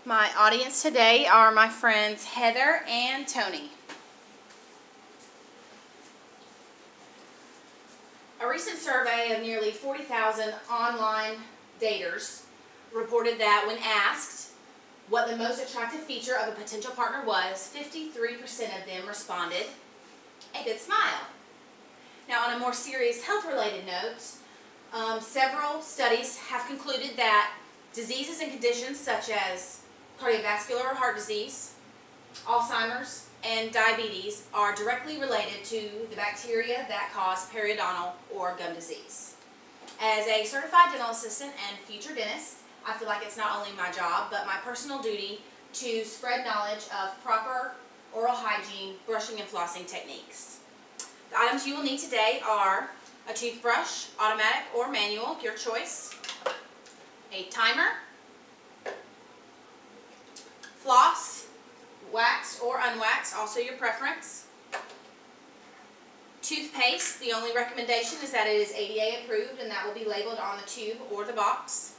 My audience today are my friends Heather and Tony. A recent survey of nearly 40,000 online daters reported that when asked what the most attractive feature of a potential partner was, 53% of them responded, a good smile. Now, on a more serious health-related note, several studies have concluded that diseases and conditions such as cardiovascular or heart disease, Alzheimer's, and diabetes are directly related to the bacteria that cause periodontal or gum disease. As a certified dental assistant and future dentist, I feel like it's not only my job, but my personal duty to spread knowledge of proper oral hygiene, brushing, and flossing techniques. The items you will need today are a toothbrush, automatic or manual, your choice, a timer, floss, waxed or unwaxed, also your preference. Toothpaste, the only recommendation is that it is ADA approved, and that will be labeled on the tube or the box.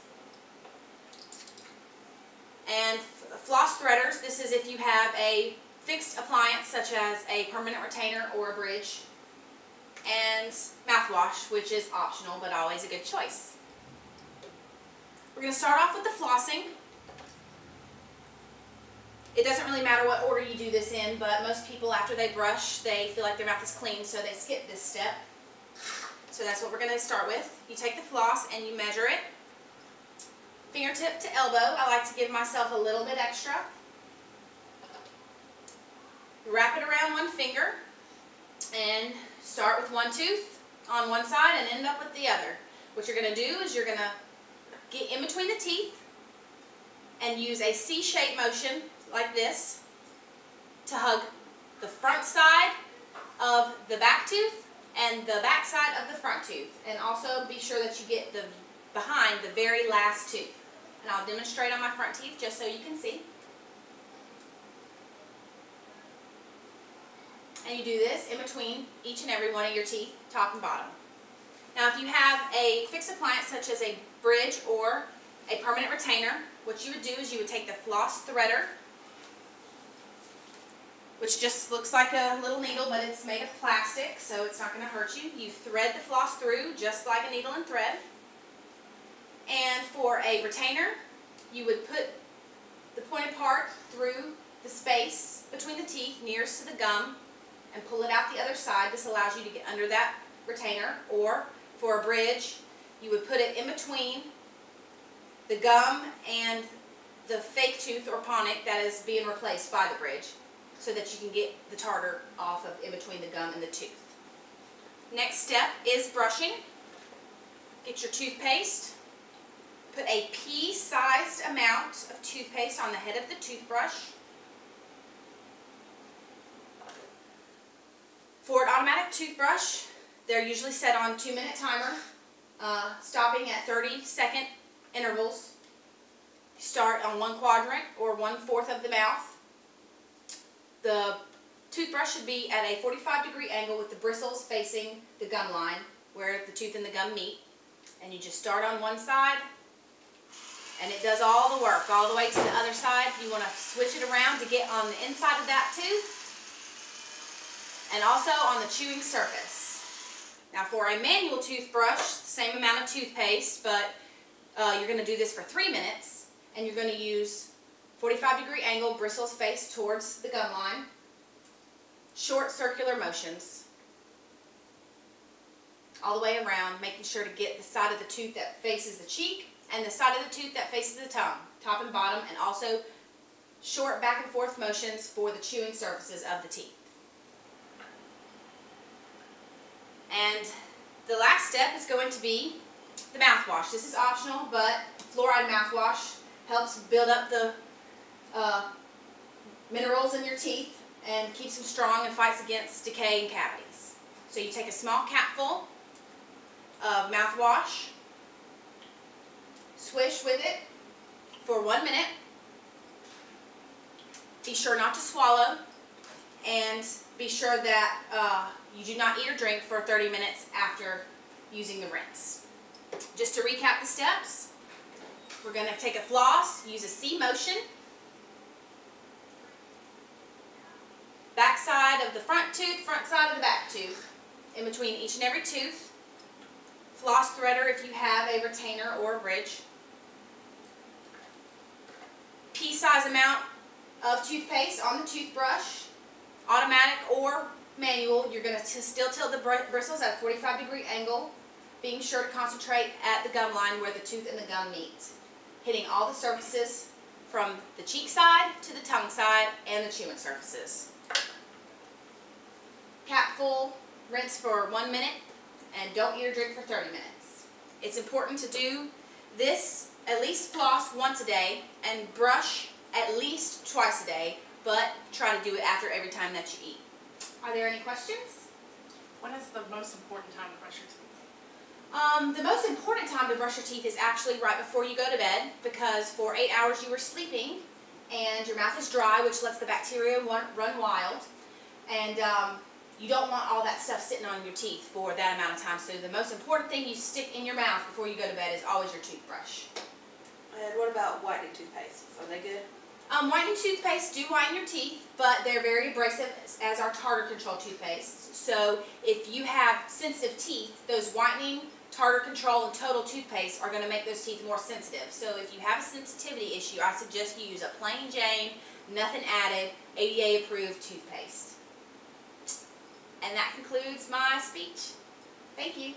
And floss threaders, this is if you have a fixed appliance such as a permanent retainer or a bridge. And mouthwash, which is optional but always a good choice. We're going to start off with the flossing. It doesn't really matter what order you do this in, but most people after they brush, they feel like their mouth is clean, so they skip this step. So that's what we're going to start with. You take the floss and you measure it. Fingertip to elbow. I like to give myself a little bit extra. Wrap it around one finger and start with one tooth on one side and end up with the other. What you're going to do is you're going to get in between the teeth and use a C-shaped motion like this to hug the front side of the back tooth and the back side of the front tooth. And also be sure that you get the behind the very last tooth. And I'll demonstrate on my front teeth just so you can see. And you do this in between each and every one of your teeth, top and bottom. Now, if you have a fixed appliance such as a bridge or a permanent retainer, what you would do is you would take the floss threader, which just looks like a little needle, but it's made of plastic, so it's not going to hurt you. You thread the floss through just like a needle and thread. And for a retainer, you would put the pointed part through the space between the teeth nearest to the gum and pull it out the other side. This allows you to get under that retainer. Or for a bridge, you would put it in between the gum and the fake tooth or ponic that is being replaced by the bridge, so that you can get the tartar off of in between the gum and the tooth. Next step is brushing. Get your toothpaste. Put a pea-sized amount of toothpaste on the head of the toothbrush. For an automatic toothbrush, they're usually set on 2-minute timer, stopping at 30-second intervals. Start on one quadrant or 1/4 of the mouth. The toothbrush should be at a 45-degree angle with the bristles facing the gum line where the tooth and the gum meet. And you just start on one side, and it does all the work all the way to the other side. You want to switch it around to get on the inside of that tooth and also on the chewing surface. Now, for a manual toothbrush, same amount of toothpaste, but you're going to do this for 3 minutes, and you're going to use 45-degree angle, bristles face towards the gum line, short circular motions all the way around, making sure to get the side of the tooth that faces the cheek and the side of the tooth that faces the tongue, top and bottom, and also short back and forth motions for the chewing surfaces of the teeth. And the last step is going to be the mouthwash. This is optional, but fluoride mouthwash helps build up the minerals in your teeth and keeps them strong and fights against decay and cavities. So you take a small capful of mouthwash, swish with it for 1 minute. Be sure not to swallow, and be sure that you do not eat or drink for 30 minutes after using the rinse. Just to recap the steps, we're going to take a floss, use a C motion, back side of the front tooth, front side of the back tooth, in between each and every tooth. Floss threader if you have a retainer or a bridge. Pea-size amount of toothpaste on the toothbrush. Automatic or manual, you're going to still tilt the bristles at a 45-degree angle, being sure to concentrate at the gum line where the tooth and the gum meet. Hitting all the surfaces from the cheek side to the tongue side and the chewing surfaces. Cap full, rinse for 1 minute, and don't eat or drink for 30 minutes. It's important to do this, at least floss once a day, and brush at least twice a day, but try to do it after every time that you eat. Are there any questions? When is the most important time to brush your teeth? The most important time to brush your teeth is actually right before you go to bed, because for 8 hours you are sleeping and your mouth is dry, which lets the bacteria run wild, and you don't want all that stuff sitting on your teeth for that amount of time. So the most important thing you stick in your mouth before you go to bed is always your toothbrush. And what about whitening toothpaste? Are they good? Whitening toothpaste do whiten your teeth, but they're very abrasive as our tartar control toothpastes. So if you have sensitive teeth, those whitening, tartar control, and total toothpaste are going to make those teeth more sensitive. So if you have a sensitivity issue, I suggest you use a plain Jane, nothing added, ADA approved toothpaste. And that concludes my speech. Thank you.